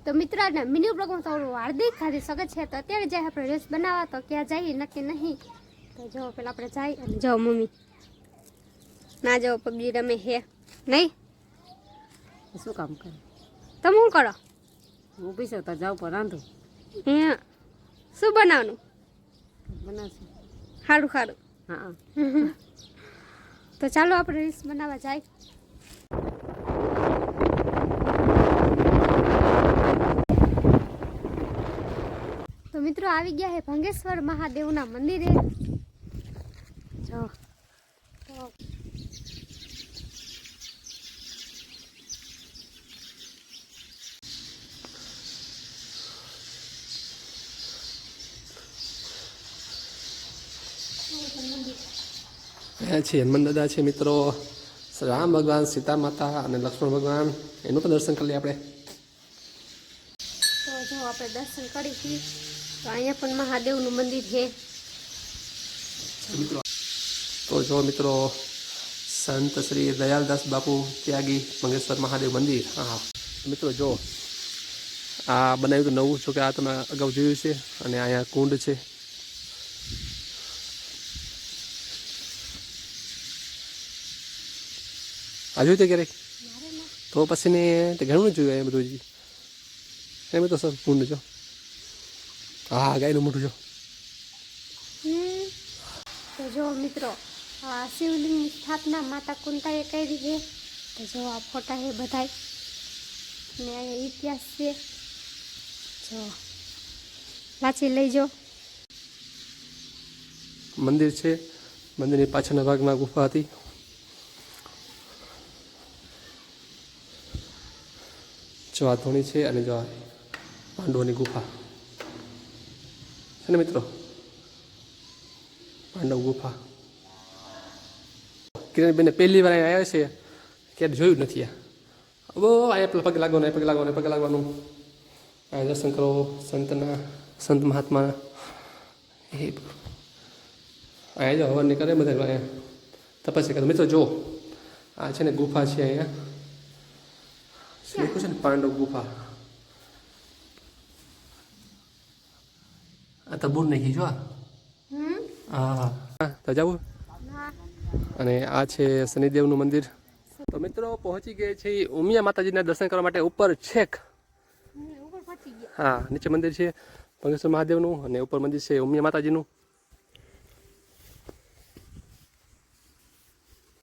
તો મિત્રોના મિની બ્લોગમાં થોડું હાર્દિક સ્વાગત છે। તો અત્યારે જાય આપણે રીલ્સ બનાવવા, તો ક્યાં જઈએ નક્કી નહીં। તો જો પેલા આપણે જાય અને જો મમ્મી ના જાઓ પબજી રમે હે નહીં શું કામ કરે? તમે શું કરો? હું પૈસા તો જાઉં પર રાંધું હે શું બનાવવાનું? બનાવશું સારું સારું। હા તો ચાલો આપણે રીલ્સ બનાવવા જાય। તો મિત્રો આવી ગયા હે ભંગેશ્વર મહાદેવના મંદિરે। જો અહીંયા છે હનુમાન દાદા છે મિત્રો, રામ ભગવાન, સીતા માતા અને લક્ષ્મણ ભગવાન, એનું પણ દર્શન કરી લઈએ આપણે। તો જો આપણે દર્શન કરી છીએ। તો અહીંયા પણ મહાદેવનું મંદિર છે। તો જો મિત્રો સંત શ્રી દયાલદાસ બાપુ ત્યાગી મંગેશ્વર મહાદેવ મંદિર। હા મિત્રો જો આ બનાવ્યું તો નવું, છો કે આ તમે અગાઉ જોયું છે। અને અહીંયા કુંડ છે। આ જોયું તે ક્યારેક? તો પછી ને ઘણું જોયું એ બધું એમ તો સર કુંડ જો। હા ગાયનું મોઢું જો। તો જો મિત્રો આ શિવલિંગની સ્થાપના માતા કુંતાએ કરી છે। તો જો આ ફોટા છે બધાય, ને અહીંયા ઇતિહાસ છે, જો વાંચી લઈજો। મંદિર છે, મંદિરની પાછળના ભાગમાં ગુફા હતી। જો આ ધોણી છે અને જો આ પાંડવોની ગુફા છે ને મિત્રો, પાંડવ ગુફા। કિરણબેન પહેલી વાર અહીંયા આવ્યા છે, ક્યારે જોયું નથી આ। બહુ અહીંયા પેલા પગ લાગવાનું, પગ લાગવાનું, પગ લાગવાનું, અહીંયા દર્શન કરો સંતના, સંત મહાત્માના। એ અહીંયા જો હવન કરે બધા અહીંયા તપસ્યા કરે। મિત્રો જો આ છે ને ગુફા છે અહીંયા, લખ્યું છે ને પાંડવ ગુફા। આ તો બુર નાખી જો હા તો જવું। અને આ છે શનિદેવનું મંદિર। તો મિત્રો પહોંચી ગયા છે ઉમિયા માતાજીના દર્શન કરવા માટે ઉપર છેક। હા નીચે મંદિર છે ભંગેશ્વર મહાદેવનું અને ઉપર મંદિર છે ઉમિયા માતાજીનું।